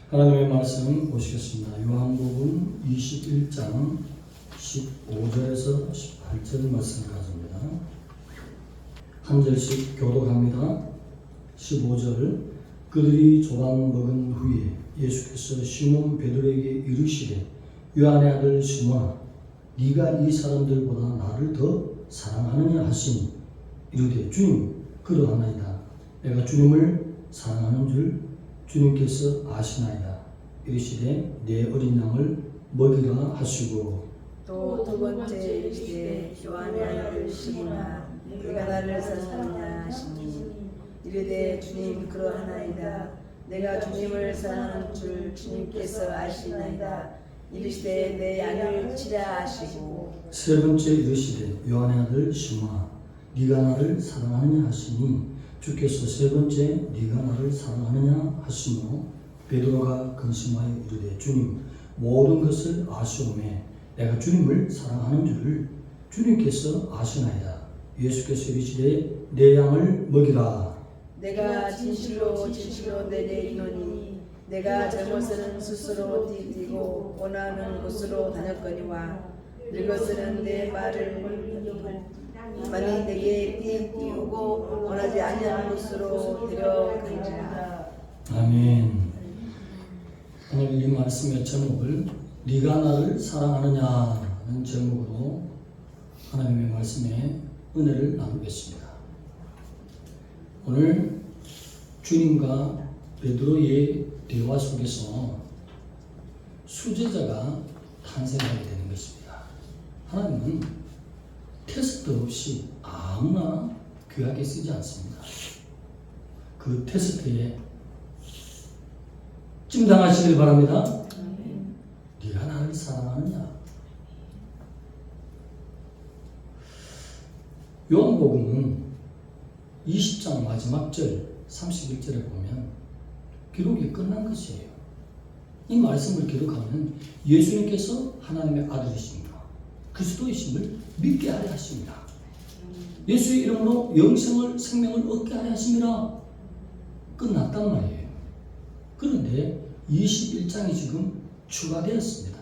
하나님의 말씀 보시겠습니다. 요한복음 21장 15절에서 18절 말씀을 가집니다. 한 절씩 교독합니다. 15절 그들이 조각 먹은 후에 예수께서 시몬 베드로에게 이르시되 요한의 아들 시몬아 네가 이 사람들보다 나를 더 사랑하느냐 하시니 이르되 주님 그러하나이다. 내가 주님을 사랑하는 줄 주님께서 아시나이다. 이르시되 내 어린 양을 먹이라 하시고 또 두 번째 이르시되 요한의 아들 시몬아 네가 나를 사랑하느냐 하시니 이르되 주님 그러하나이다. 내가 주님을 사랑하는 줄 주님께서 아시나이다. 이르시되 내 양을 치라 하시고 세 번째 이르시되 요한의 아들 시몬아 네가 나를 사랑하느냐 하시니 주께서 세 번째 네가 나를 사랑하느냐 하시며 베드로가 근심하여 이르되 주님 모든 것을 아시오매 내가 주님을 사랑하는 줄을 주님께서 아시나이다. 예수께서 이르시되 내 양을 먹이라. 내가 진실로 내게 이르노니 내가 젊어서는 스스로 뛰고 원하는 곳으로 다녔거니와 늙어서는 내 말을 만일 내게 띄우고 원하지 아니하는 곳으로 데려가리라. 아멘. 오늘 이 말씀의 제목을 네가 나를 사랑하느냐는 제목으로 하나님의 말씀에 은혜를 나누겠습니다. 오늘 주님과 베드로의 대화 속에서 수제자가 탄생하게 되는 것입니다. 하나님은 테스트 없이 아무나 귀하게 쓰지 않습니다. 그 테스트에 찜당하시길 바랍니다. 네가 나를 사랑하느냐? 요한복음은 20장 마지막 절 31절에 보면 기록이 끝난 것이에요. 이 말씀을 기록하면 예수님께서 하나님의 아들이십니다. 그리스도이심을 믿게 하려 하십니다. 예수의 이름으로 영생을 생명을 얻게 하려 하십니다. 끝났단 말이에요. 그런데 21장이 지금 추가되었습니다.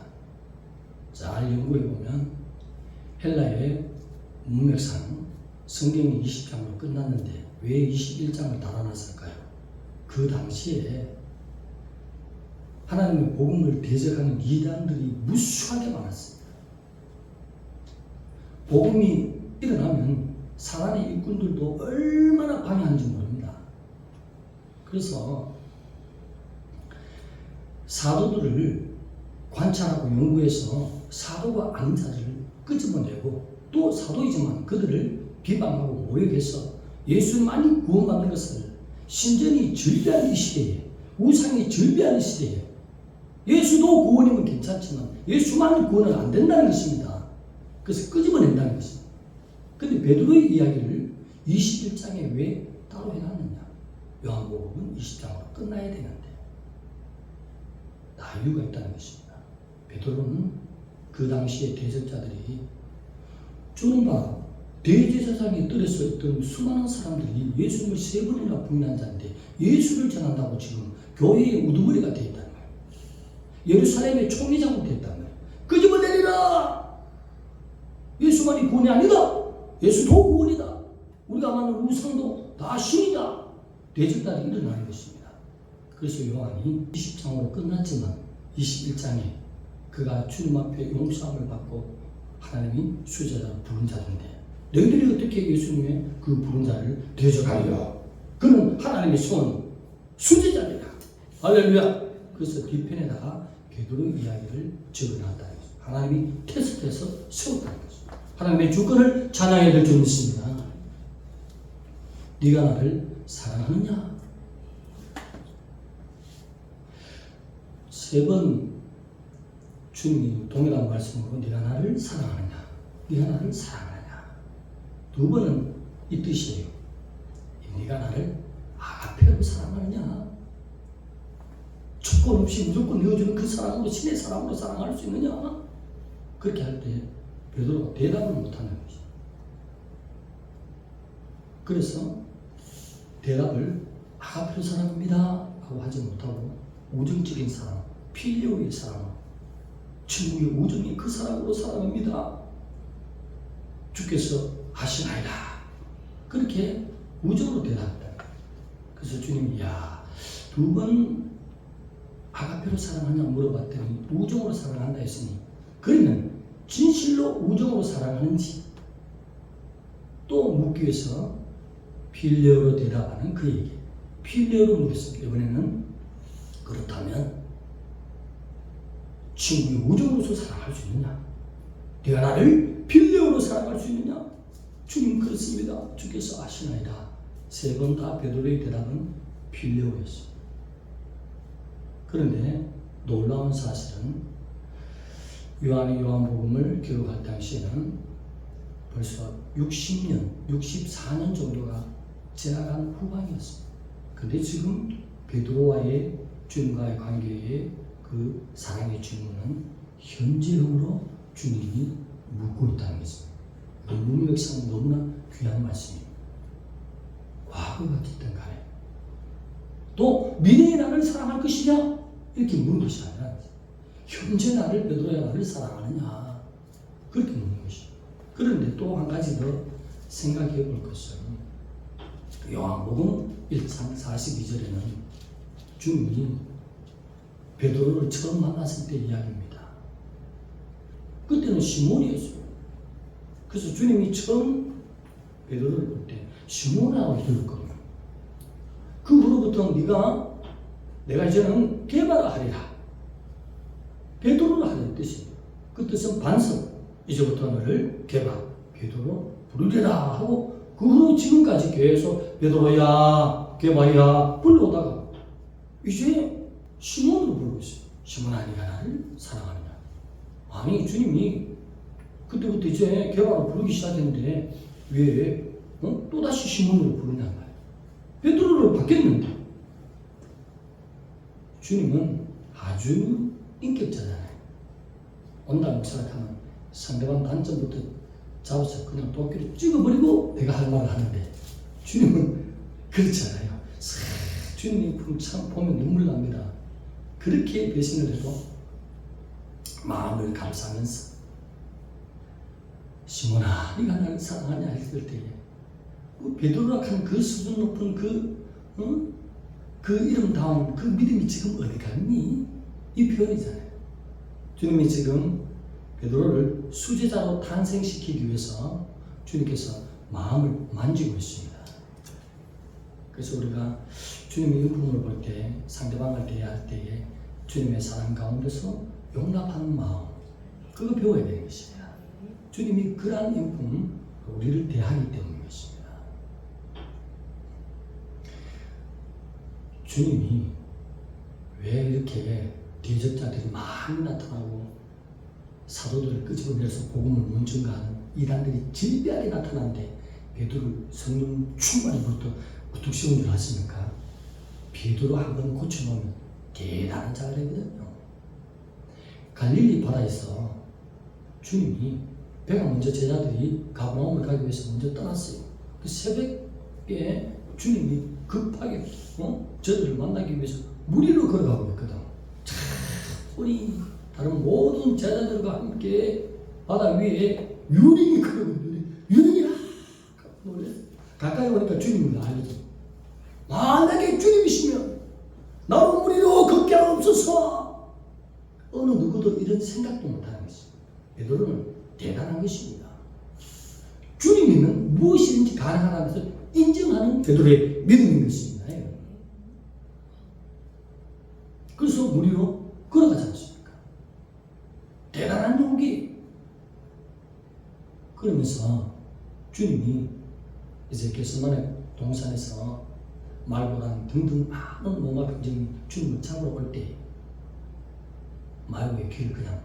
잘 연구해 보면 헬라의 문맥상 성경이 20장으로 끝났는데 왜 21장을 달아놨을까요? 그 당시에 하나님의 복음을 대적하는 이단들이 무수하게 많았습니다. 복음이 일어나면 사단의 일꾼들도 얼마나 방해하는지 모릅니다. 그래서 사도들을 관찰하고 연구해서 사도가 아닌 자들을 끄집어내고 또 사도이지만 그들을 비방하고 모욕해서 예수만이 구원받는 것을 신전이 즐비하는 이 시대에 우상이 즐비하는 시대에 예수도 구원이면 괜찮지만 예수만이 구원은 안 된다는 것입니다. 그래서 끄집어낸다는 것입니다. 그런데 베드로의 이야기를 21장에 왜 따로 해놨느냐? 요한복음은 20장으로 끝나야 되는데 다 이유가 있다는 것입니다. 베드로는 그 당시에 대적자들이 주님과 대제사장의 뜰에서 있던 수많은 사람들이 예수님을 세 번이나 부인한 자인데 예수를 전한다고 지금 교회의 우두머리가 되어 있다는 거예요. 예루살렘의 총리장으로 되어 있다는 거예요. 끄집어내리라! 예수만이 구원이 아니다! 예수도 구원이다! 우리가 만든 우상도 다 신이다! 대적자들이 일어나는 것입니다. 그래서 요한이 20장으로 끝났지만 21장에 그가 주님 앞에 용서함을 받고 하나님이 수제자로 부른 자인데 너희들이 어떻게 예수님의 그 부른 자를 대적하리라? 그는 하나님의 손 수제자니라. 할렐루야. 그래서 뒤편에다가 베드로의 이야기를 적어놨다는 것입니다. 하나님이 테스트해서 세웠다는 것입니다. 하나님의 주권을 찬양해야 될 줄 믿습니다. 네가 나를 사랑하느냐? 세 번 주님이 동일한 말씀으로 네가 나를 사랑하느냐? 네가 나를 사랑하느냐? 두 번은 이 뜻이에요. 네가 나를 아가페로 사랑하느냐? 조건 없이 무조건 내어주는 그 사랑으로 신의 사랑으로 사랑할 수 있느냐? 그렇게 할 때 베드로가 대답을 못하는 것이죠. 그래서 대답을 아가페로 사랑합니다 하고 하지 못하고 우정적인 사랑, 필요의 사랑, 천국의 우정이 그 사랑으로 사랑합니다. 주께서 하시나이다. 그렇게 우정으로 대답한다. 그래서 주님이 두 번 아가페로 사랑하냐 물어봤더니 우정으로 사랑한다 했으니 그러면 진실로 우정으로 사랑하는지 또 묻기 위해서 필레오로 대답하는 그에게 필레오로 물었습니다. 이번에는 그렇다면 친구의 우정으로서 사랑할 수 있느냐? 네가 나를 필레오로 사랑할 수 있느냐? 주님 그렇습니다. 주께서 아시나이다. 세 번 다 베드로의 대답은 필레오였습니다. 그런데 놀라운 사실은 요한이 요한복음을 기록할 당시에는 벌써 60년, 64년 정도가 지나간 후반이었습니다. 근데 지금 베드로와의 주님과의 관계의 그 사랑의 질문은 현재형으로 주님이 묻고 있다는 것입니다. 문맥상 너무나 귀한 말씀입니다. 과거가 됐든 간에 또 미래의 나를 사랑할 것이냐 이렇게 묻는 것이 아니라 현재 나를 베드로야 나를 사랑하느냐 그렇게 묻는 것입니다. 그런데 또 한 가지 더 생각해 볼 것은 요한복음 1장 42절에는 주님이 베드로를 처음 만났을 때 이야기입니다. 그때는 시몬이었어요. 그래서 주님이 처음 베드로를 볼 때 시몬이라고 이랬거든요. 그 후로부터 내가 이제는 개발하리라. 베드로를 하는 뜻이에요. 그 뜻은 반석. 이제부터 너를 베드로 부르리라 하고 그 후로 지금까지 계속 베드로야, 게바야 불러오다가 이제 시몬으로 부르고 있어요. 시몬아, 네가 나를 사랑하느냐? 아니, 주님이 그때부터 이제 게바로 부르기 시작했는데 왜 또다시 시몬으로 부르냐 말이에요. 베드로로 바뀌었는데 주님은 아주 인격자잖아요. 온다는 생각하면 상대방 단점부터 잡아서 그냥 도끼를 찍어버리고 내가 할 말을 하는데 주님은 그렇잖아요. 주님이 참 보면 눈물 납니다. 그렇게 배신을 해도 마음을 감싸면서 시몬아, 네가 나를 사랑하냐 했을 때에 베드로라 하는 그 수준 높은 그 이름다운 그 믿음이 지금 어디 갔니? 이 표현이잖아요. 주님이 지금 베드로를 수제자로 탄생시키기 위해서 주님께서 마음을 만지고 있습니다. 그래서 우리가 주님의 인품을 볼 때 상대방을 대할 때에 주님의 사랑 가운데서 용납하는 마음, 그거 배워야 되는 것입니다. 주님이 그러한 인품 우리를 대하기 때문인 것입니다. 주님이 왜 이렇게 대적자들이 많이 나타나고 사도들을 끄집어내서 복음을 문증가하는 이단들이 질비하게 나타나는데 베드로를 성령 충만히부터 우뚝 씌운 줄 아십니까? 베드로 한 번 고쳐놓으면 대단한 자가 되거든요. 갈릴리 바다에서 주님이 배가 먼저 제자들이 가버나움을 가기 위해서 먼저 떠났어요. 그 새벽에 주님이 급하게 저들을 만나기 위해서 무리로 걸어가고 있거든. 우리 다른 모든 제자들과 함께 바다 위에 유령이 걸어오는데 유령이라 놀래. 가까이 오니까 주님을 알죠. 만약에 주님이시면 나로 무리로 걷게 하옵소서. 어느 누구도 이런 생각도 못하는 것입니다. 베드로는 대단한 것입니다. 주님이면 무엇이든지 가능하다면서 인정하는 베드로의 믿음인 것입니다. 그래서 무리로 걸어가지 않습니까? 대단한 용기. 그러면서 주님이 이제 겟세마네 동산에서 말고랑 등등 많은 로마 병정이 주님을 잡으러 올 때 말고의 귀를 그냥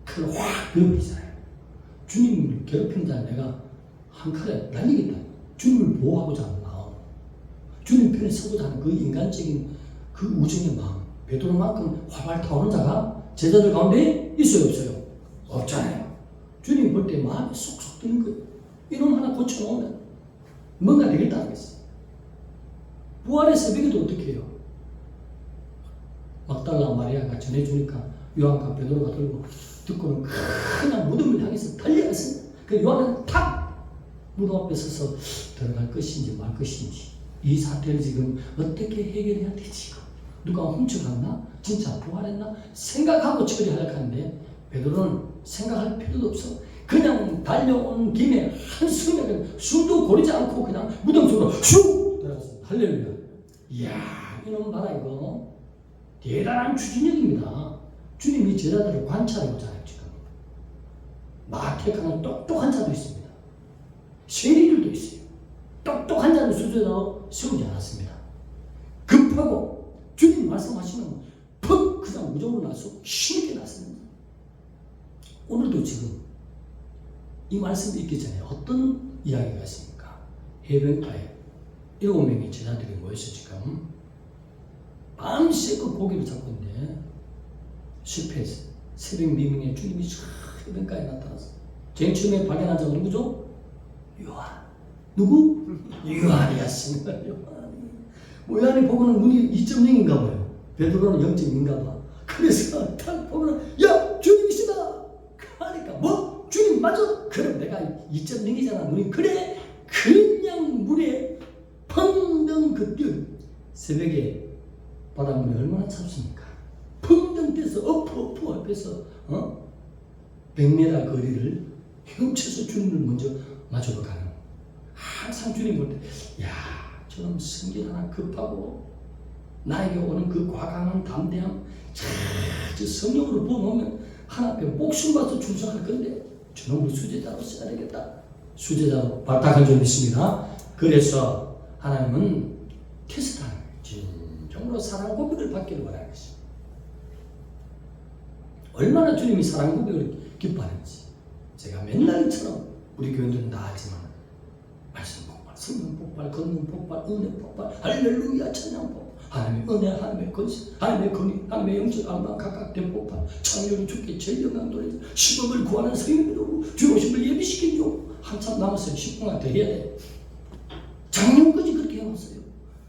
칼로 확 베어버리잖아요. 주님을 괴롭힌 자 내가 한 칼에 날리겠다. 주님을 보호하고자 하는 마음, 주님 편에 서고자 하는 그 인간적인 그 우정의 마음, 베드로만큼 활발 타오른 자가 제자들 가운데 있어요, 없어요? 없잖아요. 주님 볼 때 마음이 쏙쏙 드는 거예요. 이놈 하나 고쳐놓으면 뭔가 되겠다 하겠어요. 부활의 새벽에도 어떻게 해요? 막달라 마리아가 전해주니까 요한과 베드로가 들고 듣고는 그냥 무덤을 향해서 달려갔습니다. 그 요한은 탁 무덤 앞에 서서 들어갈 것인지 말 것인지 이 사태를 지금 어떻게 해결해야 되지? 누가 훔쳐갔나? 진짜 부활했나? 생각하고 처리하려고 하는데 베드로는 생각할 필요도 없어. 그냥 달려온 김에 한숨에 숨도 고르지 않고 그냥 무덤 속으로 슉 들어갔어. 할렐루야. 이야, 이놈 봐라 이거. 대단한 추진력입니다. 주님이 제자들을 관찰하고 있잖아요 지금. 마태카는 똑똑한 자도 있습니다. 세리들도 있어요. 똑똑한 자는 수저로 세우지 않았습니다. 급하고 주님 말씀하시면 퍽 그냥 무적으로 나서 힘있게 났습니다. 오늘도 지금 이 말씀이 있기 전에 어떤 이야기가 있습니까? 해변가에 7명의 제자들이 모여서 지금 밤새고 고기를 잡고 있는데 실패했어요. 새벽 미명에 주님이 해변가에 나타났어요. 제일 처음에 발견한 자가 누구죠? 요한. 누구? 요한이었습니다. 요한이 보고는 눈이 2.0인가 봐요. 베드로는 0.2인가 봐. 그래서 딱 보고는 야 주님이시다. 그러니까 뭐? 주님 맞아? 그럼 내가 2.0이잖아. 눈이 그래? 그냥 물에 펑덩 그 뛰어. 새벽에 바닷물이 얼마나 찹습니까? 펑덩 뛰어서 엎어 앞에서 100m 거리를 헤엄쳐서 주님을 먼저 마주러 가는. 항상 주님 볼 때, 야, 저놈 성질 하나 급하고 나에게 오는 그 과감한 담대함, 저 성령으로 보면 하나 앞에 목숨 바쳐 충성할 건데 저놈을 수제자로 써야 되겠다. 수제자로 발탁한 줄 믿습니다. 그래서 하나님은 테스트하는 거예요. 진정으로 사랑 고백을 받기를 원하는 것이. 얼마나 주님이 사랑 고백을 기뻐하는지 제가 맨날처럼 우리 교인들은 다 알지만 말씀 폭발, 성령 폭발, 권능 폭발, 은혜 폭발, 할렐루야 찬양 폭발, 하나님의 은혜, 하나님의 권세, 하나님의 권위, 하나님의 영적 알마 각각 된 폭발, 창조를 주께 제일 영광 돌리자, 십억을 구하는 성령으로 주 오심을 예비시키죠. 한참 남았어요. 10분간 더 해야 돼. 작년까지 그렇게 해왔어요.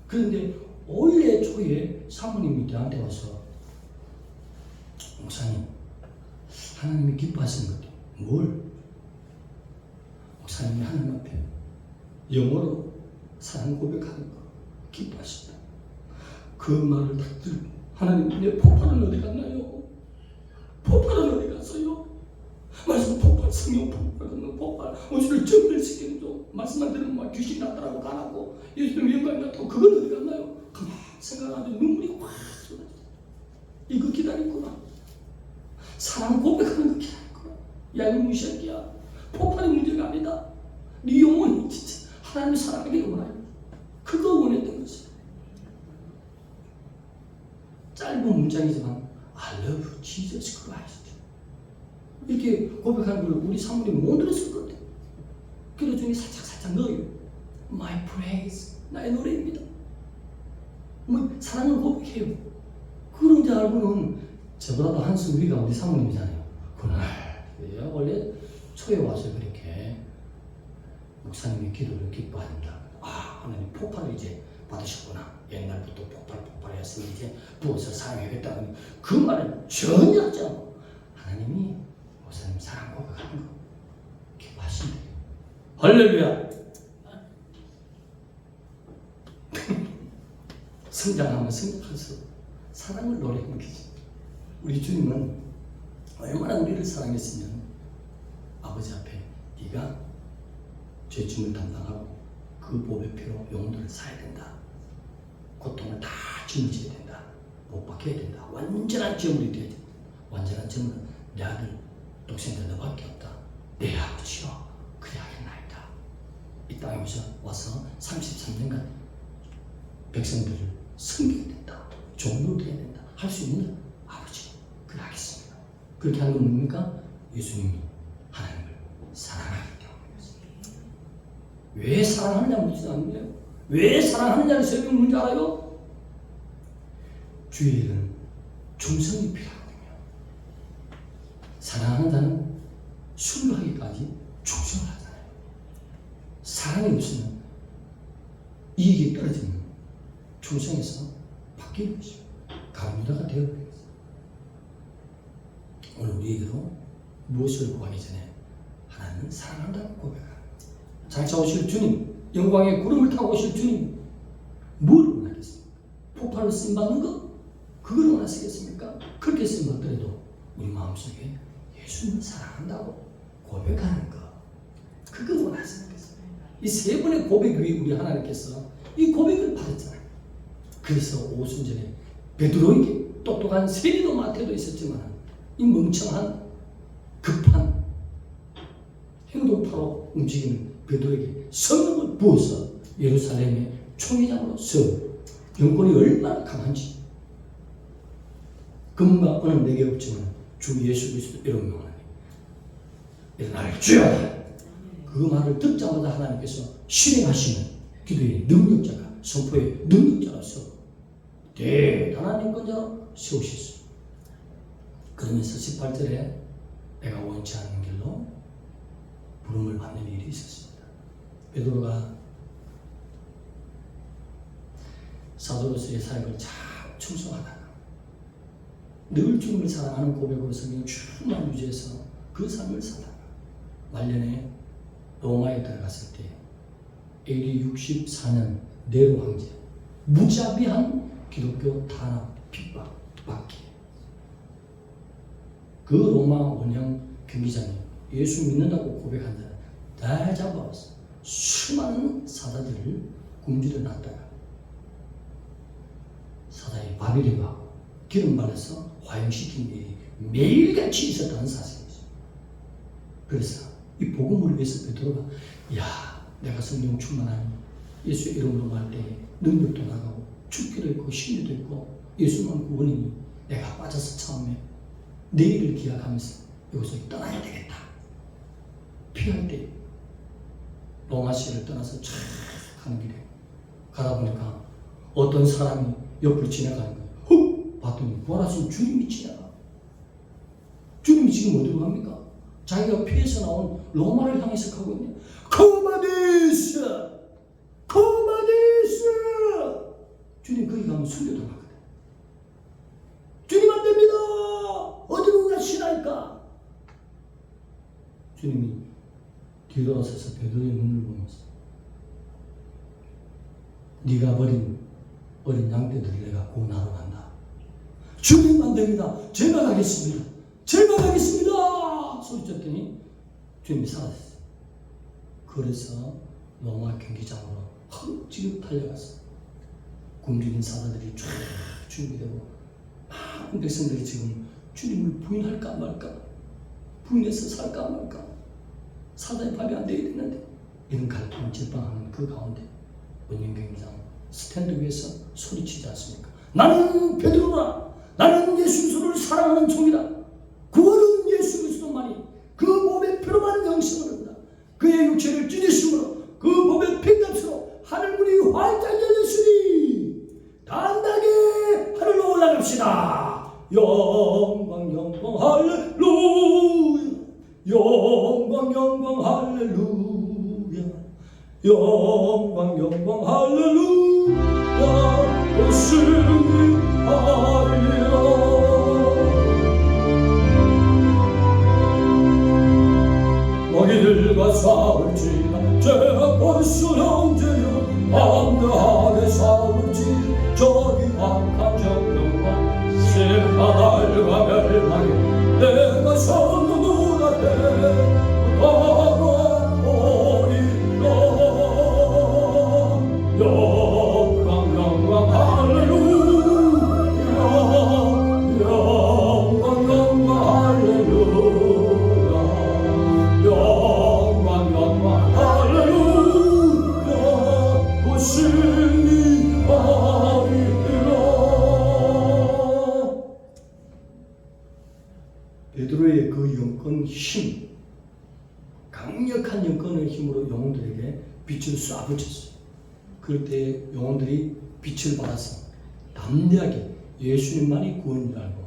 그런데 올해 초에 사모님이 저한테 와서 목사님, 하나님이 기뻐하시는 것 뭘? 목사님이 하나님 앞에 영어로 사랑 고백하는 거 기뻐하신다. 그 말을 딱 듣고 하나님 내 폭발은 어디 갔나요? 폭발은 어디 갔어요? 말씀 폭발, 성령 폭발, 성령 폭발, 우주를 정멸시키는 좀 말씀만 들으면 막 귀신 나타나고 가라고 예수님 영광이 나타나고 그건 어디 갔나요? 가만 생각하는데 눈물이 확 쏟아져. 이거 기다리구나. 사랑 고백하는 거 기다리구나. 야 이놈의 새끼야, 폭발이 문제가 아니다. 네 영혼이 진짜 하나님을 사랑하기를 원하요. 그거 원했던 것이. 짧은 문장이지만 I love Jesus Christ 이렇게 고백하는 걸 우리 사모님 못 들었을 것 같아요. 그래서 중에 살짝 넣어요. My praise, 나의 노래입니다. 뭐 사랑을 고백해요. 그런 줄 알고는 저보다도 한숨 위가 우리 사모님이잖아요. 그날 원래 초에 와서 그렇게 목사님의 기도를 기뻐한다. 아, 하나님 폭발을 이제 받으셨구나. 옛날부터 폭발했으니 이제 부어서 사용하겠다는 그 말은 전혀 하지 않고 하나님이 목사님 사랑 고백하는 거 기뻐하신대요. 할렐루야. 성장하면 성장할수록 사랑을 노래하는 거지. 우리 주님은 얼마나 우리를 사랑했으면 아버지 앞에 네가 죄짐을 담당하고 그 보배 피로 영혼들을 사야 된다. 고통을 다 짊어져야 된다. 못 박혀야 된다. 완전한 제물이 돼야 된다. 완전한 제물은 내 아들 독생자 너밖에 없다. 내 아버지여 그리하겠나이다. 이 땅에 와서 33년간 백성들을 섬겨야 된다. 종로돼야 된다. 할 수 있는 아버지 그리하겠습니다. 그렇게 하는 건 뭡니까? 예수님이 하나님을 사랑하기 때문이었습니다. 왜 사랑하느냐 묻지도 않는데요. 왜 사랑하느냐를 설명 뭔지 알아요? 주의 일은 충성이 필요하거든요. 사랑하는 자는 순교하기까지 충성을 하잖아요. 사랑이 없으면 이익이 떨어지면 충성에서 바뀌는 것이죠. 가문자가 되어 오늘 우리에게도 무엇을 구하기 전에 하나님은 사랑한다고 고백합니다. 장차 오실 주님, 영광의 구름을 타고 오실 주님, 뭘 원하겠습니까? 폭발로 쓰임받는 것? 그걸 원하시겠습니까? 그렇게 쓰임받더라도 우리 마음속에 예수님을 사랑한다고 고백하는 것, 그거 원하시는 것입니다. 이 세 번의 고백 위에 우리 하나님께서 이 고백을 받았잖아요. 그래서 오순절에 베드로에게 똑똑한 세리도 마태도 있었지만 이 멍청한 급한 행동파로 움직이는 베드로에게 성령을 부어서 예루살렘의 총회장으로서 영권이 얼마나 강한지, 금과 은은 내게 없지만 주 예수 그리스도 이런 명하니 일어날 주여다. 그 말을 듣자마자 하나님께서 실행하시는 기도의 능력자가, 선포의 능력자로서 대단한 인권자로 세우셨어요. 그러면서 18절에 내가 원치 않는 길로 부름을 받는 일이 있었습니다. 베드로가 사도로서의 사역을 잘 충성하다가 늘 주님을 사랑하는 고백으로 성경을 충만 유지해서 그 삶을 살다가 말년에 로마에 들어갔을 때 AD 64년 네로 황제, 무자비한 기독교 탄압, 핍박, 박해. 그 로마 원형 경기장에 예수 믿는다고 고백한 자를 다 잡아왔어. 수많은 사자들을 굶주려 놨다가 사자의 밥이 되고 하고 기름 발라서 화형시킨 일이 매일같이 있었다는 사실이죠. 그래서 이 복음을 위해서 베드로가 내가 성령 충만하니 예수의 이름으로 말 때에 능력도 나가고 죽기도 있고 신뢰도 있고 예수만 구원이니 내가 빠져서 처음에 내일을 기약하면서 여기서 떠나야 되겠다. 피할 때 로마시를 떠나서 쫙 가는 길에 가다 보니까 어떤 사람이 옆을 지나가는 거예요. 훅 봤더니 부활하신 주님이 지나가. 주님이 지금 어디로 갑니까? 자기가 피해서 나온 로마를 향해서 가고 있네. 코마디스! 코마디스! 주님 거기 가면 순교당하거든. 주님 안 됩니다! 어디로 가시나이까? 주님이 뒤돌아서서 베드로의 눈을 보면서 네가 버린 어린 양떼들을 내가 구원하러 간다. 주님 안 됩니다. 제가 가겠습니다. 제가 가겠습니다. 소리쳤더니 주님이 사라졌어요. 그래서 로마 경기장으로 헛지금 달려갔어. 굶주린 사자들이 쫙 준비되고 많은 백성들이 지금 주님을 부인할까 말까, 부인해서 살까 말까, 사자의 밥이 안 되게 됐는데 이런 갈등을 제빵하는 그 가운데 원형 경기장 스탠드 위에서 소리치지 않습니까? 나는 베드로라. 나는 예수 그리스도를 사랑하는 종이다. 구원은 예수 그리스도만이 그 몸의 피로만 영생을 얻는다. 그의 육체를 찢으심으로 그 몸의 피값으로 하늘문이 활짝 열렸으니 단단하게 하늘로 올라갑시다. 영광 영광 할렐루야. 영광 영광 할렐루야. 영광 영광 할렐루야. 승리하리라. 너희들과 싸울지라 죄악 벌써 형제여 담대하게 싸울지 저기 악한 정령과 심판할과 멸망에 내가 선도 눈앞에 걸어오리라. 영광 영광 할렐루야. 영광 영광 할렐루야. 영광 영광 할렐루야. 승리하리라. 베드로의 그 영권 힘, 강력한 영권의 힘으로 영혼들에게 빛을 쏴붙였어요. 그럴 때 영혼들이 빛을 받아서 담대하게 예수님만이 구원을 알고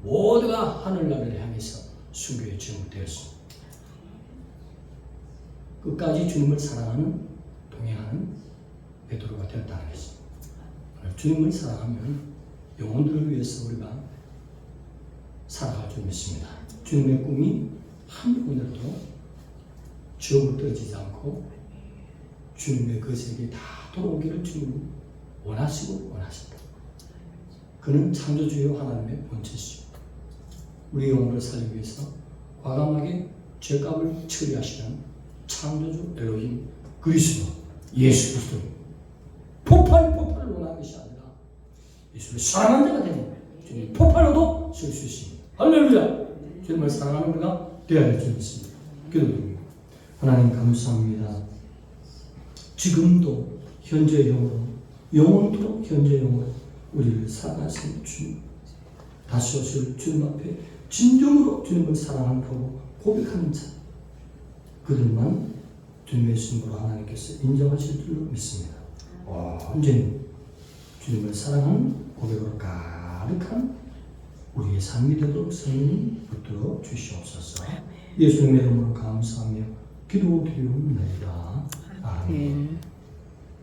모두가 하늘나라를 향해서 순교의 증거 되었습니다. 끝까지 주님을 사랑하는, 동행하는 베드로가 되었다는 것입니다. 주님을 사랑하면 영혼들을 위해서 우리가 살아갈 줄 믿습니다. 주님의 꿈이 한분이라도 지옥으로 떨어지지 않고 주님의 그 세계에 다 돌아오기를 주님 원하시고 원하신다. 그는 창조주요 하나님의 본체시오. 우리 영혼을 살리기 위해서 과감하게 죄값을 처리하시는 창조주 엘로힘 그리스도 예수 그리스도 폭발을 원하는 것이 아니라 예수를 사랑하는 자가 되는 주님 폭발로도 쓸 수 있습니다. 할렐루야. 주님을 사랑하는 자가 되어야 될 줄 믿습니다. 기도드립니다. 하나님 감사합니다. 지금도 현재 영으로 영원토록 현재 영으로 우리를 사랑하신 주님, 다시 오실 주님 앞에 진정으로 주님을 사랑한다고 고백하는 자, 그들만 주님의 신으로 하나님께서 인정하실 줄로 믿습니다. 언제는 주님을 사랑하는 고백으로 가득한 우리의 삶이 되도록 성령님 붙들어 주시옵소서. 예수님의 이름으로 감사하며 기도드리옵나이다. 아멘.